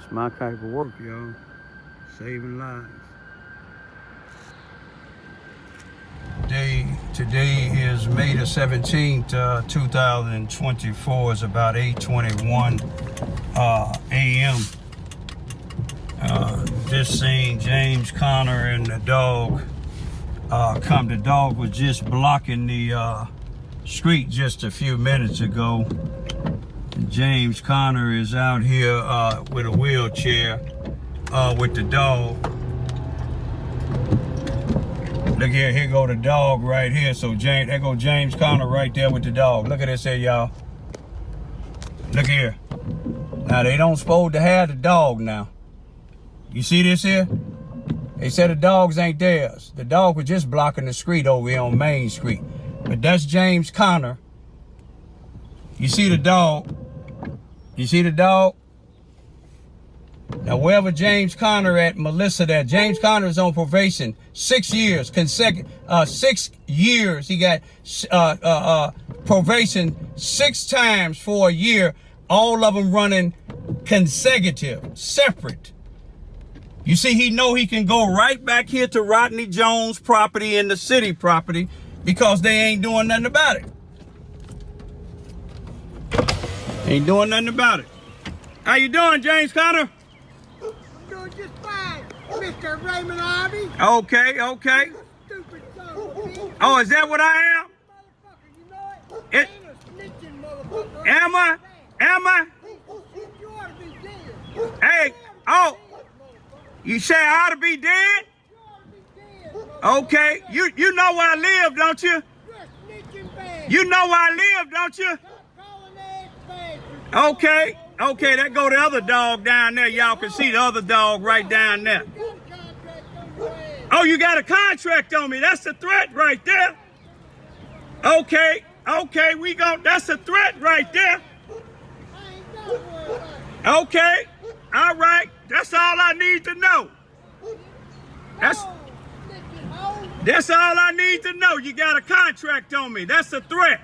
It's my type of work, y'all. Saving lives. Today is May the 17th, 2024. It's about 8:21 a.m. Just seen James Conner and the dog come. The dog was just blocking the street just a few minutes ago. And James Conner is out here with a wheelchair with the dog. Look here go the dog right here. So there go James Conner right there with the dog. Look at this here, y'all. Look here. Now they don't supposed to have the dog now. You see this here? They said the dogs ain't theirs. The dog was just blocking the street over here on Main Street. But that's James Conner. You see the dog? You see the dog? Now, wherever James Conner at, Melissa there. James Conner is on probation. 6 years, 6 years. He got probation 6 times for a year. All of them running consecutive, separate. You see, he know he can go right back here to Rodney Jones' property and the city property because they ain't doing nothing about it. Ain't doing nothing about it. How you doing, James Conner? Doing just fine, Mr. Raymond Ivy. Okay. Stupid son of a bitch. Oh, is that what I am? Motherfucker, you know it? It- Ain't a snitching motherfucker. Am I? You ought to be dead. Hey, oh, you say I ought to be dead? You ought to be dead, motherfucker. Okay, you know where I live, don't you? You're a snitching bastard. You know where I live, don't you? Calling ass bastard. Okay, that go the other dog down there. Y'all can see the other dog right down there. You got a contract on your ass. Oh, you got a contract on me. That's a threat right there. Okay, that's a threat right there. I ain't got to worry about it. Okay, all right, that's all I need to know. That's Oh, snitching hoe. That's all I need to know. You got a contract on me. That's a threat.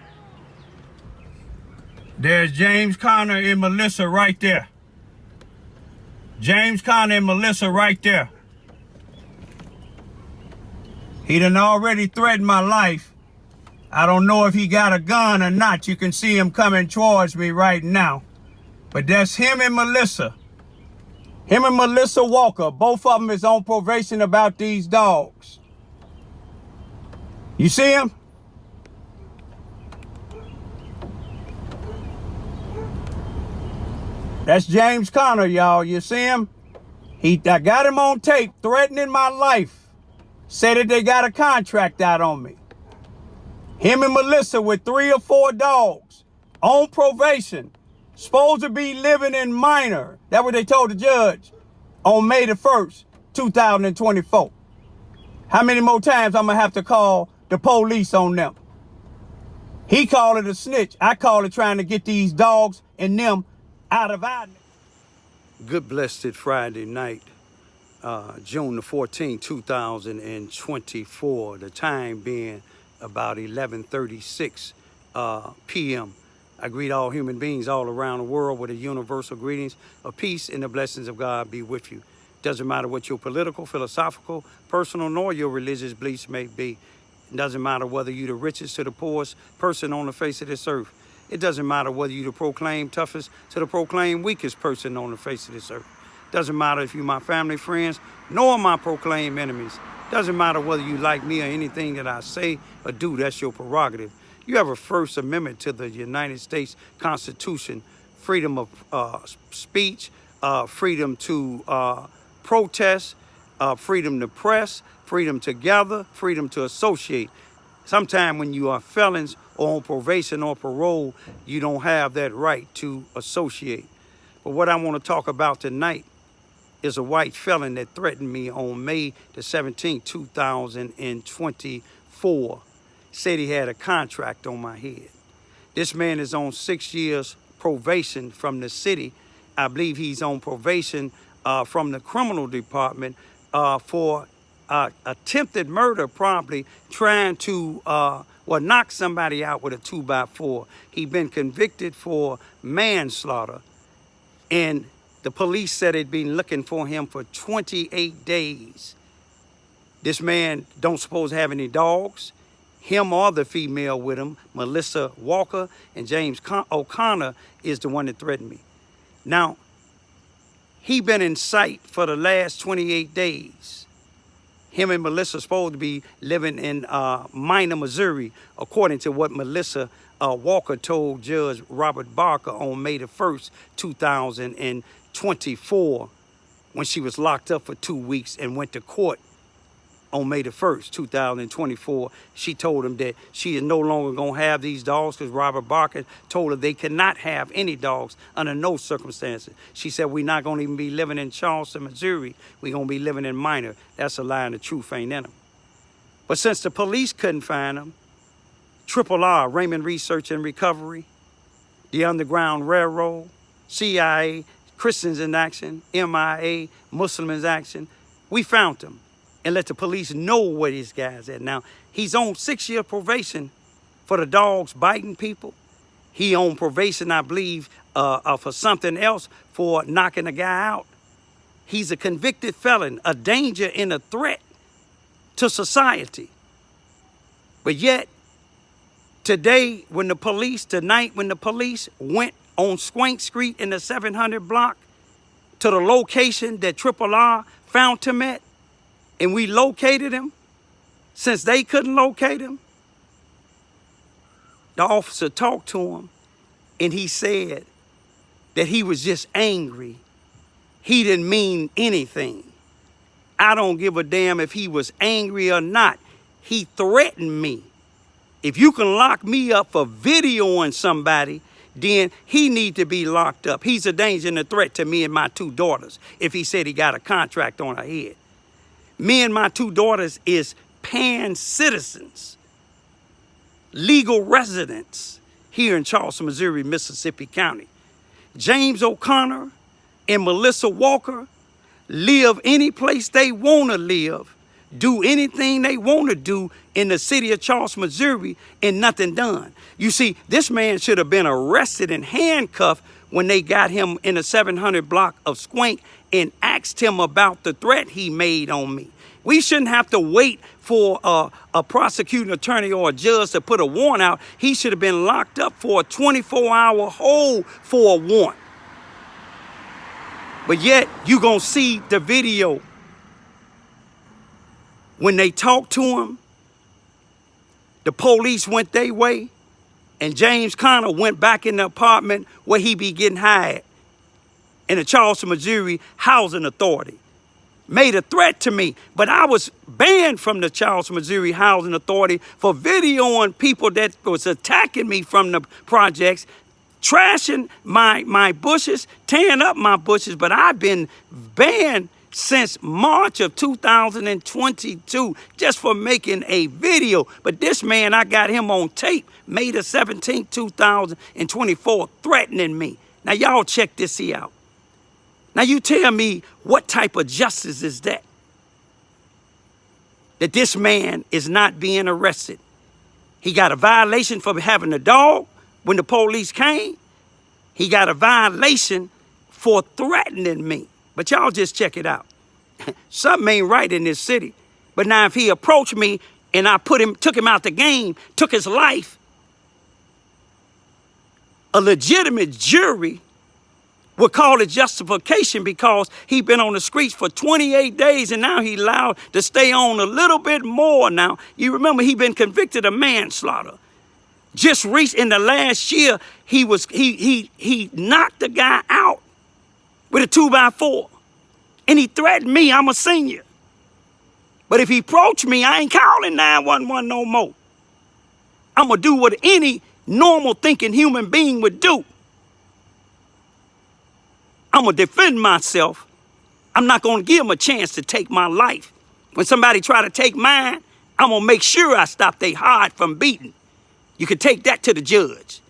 There's James Conner and Melissa right there. James Conner and Melissa right there. He done already threatened my life. I don't know if he got a gun or not. You can see him coming towards me right now. But that's him and Melissa. Him and Melissa Walker. Both of them is on probation about these dogs. You see him? That's James Conner, y'all. You see him? I got him on tape threatening my life. Said that they got a contract out on me. Him and Melissa with 3 or 4 dogs on probation. Supposed to be living in minor. That's what they told the judge on May the 1st, 2024. How many more times I'm going to have to call the police on them? He called it a snitch. I call it trying to get these dogs and them out of our... Good blessed Friday night, June the 14th, 2024. The time being about 11:36 p.m. I greet all human beings all around the world with a universal greetings of peace and the blessings of God be with you. Doesn't matter what your political, philosophical, personal, nor your religious beliefs may be. It doesn't matter whether you're the richest to the poorest person on the face of this earth. It doesn't matter whether you're the proclaimed toughest to the proclaimed weakest person on the face of this earth. Doesn't matter if you're my family, friends, nor my proclaimed enemies. Doesn't matter whether you like me or anything that I say or do. That's your prerogative. You have a First Amendment to the United States Constitution. Freedom of speech, freedom to protest, freedom to press, freedom to gather, freedom to associate. Sometimes when you are felons or on probation or parole, you don't have that right to associate. But what I want to talk about tonight is a white felon that threatened me on May the 17th, 2024. Said he had a contract on my head. This man is on 6 years probation from the city. I believe he's on probation from the criminal department for attempted murder, probably trying to knock somebody out with a 2x4. He's been convicted for manslaughter. And The police said they'd been looking for him for 28 days. This man don't suppose to have any dogs. Him or the female with him, Melissa Walker and James O'Connor, is the one that threatened me. Now, he been in sight for the last 28 days. Him and Melissa supposed to be living in Minor, Missouri, according to what Melissa Walker told Judge Robert Barker on May the 1st, 2024, when she was locked up for 2 weeks and went to court on May the 1st, 2024. She told him that she is no longer going to have these dogs because Robert Barker told her they cannot have any dogs under no circumstances. She said, we're not going to even be living in Charleston, Missouri. We're going to be living in Minor. That's a lie and the truth ain't in them. But since the police couldn't find them, R, Raymond Research and Recovery, the Underground Railroad, CIA, Christians in Action, MIA, Muslims in Action, we found him and let the police know where this guy's at. Now, he's on 6-year probation for the dogs biting people. He on probation, I believe, for something else for knocking a guy out. He's a convicted felon, a danger and a threat to society. But yet, tonight when the police went on Swank Street in the 700 block to the location that R found him at, and we located him, since they couldn't locate him, the officer talked to him, and he said that he was just angry. He didn't mean anything. I don't give a damn if he was angry or not. He threatened me. If you can lock me up for videoing somebody, then he need to be locked up. He's a danger and a threat to me and my 2 daughters if he said he got a contract on her head. Me and my 2 daughters is pan citizens, legal residents here in Charleston, Missouri, Mississippi County. James O'Connor and Melissa Walker live any place they want to live, do anything they want to do in the city of Charleston, Missouri, and nothing done. You see, this man should have been arrested and handcuffed when they got him in the 700 block of Swank and asked him about the threat he made on me. We shouldn't have to wait for a prosecuting attorney or a judge to put a warrant out. He should have been locked up for a 24-hour hold for a warrant. But yet, you gonna see the video when they talked to him, the police went their way, and James Connor went back in the apartment where he be getting hired in the Charleston, Missouri Housing Authority. Made a threat to me, but I was banned from the Charleston, Missouri Housing Authority for videoing people that was attacking me from the projects, trashing my bushes, tearing up my bushes, but I've been banned since March of 2022 just for making a video. But this man, I got him on tape, May the 17th, 2024, threatening me. Now, y'all check this here out. Now, you tell me what type of justice is that? That this man is not being arrested. He got a violation for having a dog when the police came. He got a violation for threatening me. But y'all just check it out. Something ain't right in this city. But now if he approached me and I took him out the game, took his life, a legitimate jury would call it justification because he been on the streets for 28 days and now he allowed to stay on a little bit more now. You remember he been convicted of manslaughter. Just in the last year, he knocked the guy out with a 2x4. And he threatened me, I'm a senior. But if he approached me, I ain't calling 911 no more. I'm gonna do what any normal thinking human being would do. I'm gonna defend myself. I'm not gonna give him a chance to take my life. When somebody try to take mine, I'm gonna make sure I stop their heart from beating. You can take that to the judge.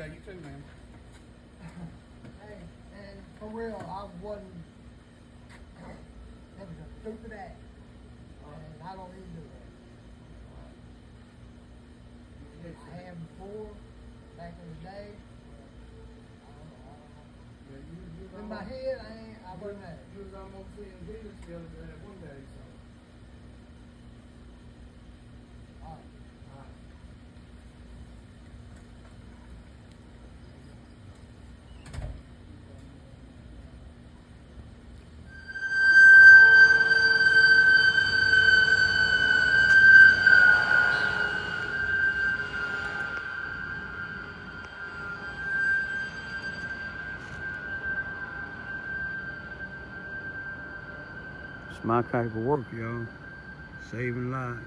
Yeah, you too, man. Hey, and for real, I wasn't. That was a stupid act. And I don't even do that. I have before, back in the day. In my head, I wasn't there. You was almost seeing Jesus the other day, one day, so. All right. It's my type of work, y'all. Saving lives.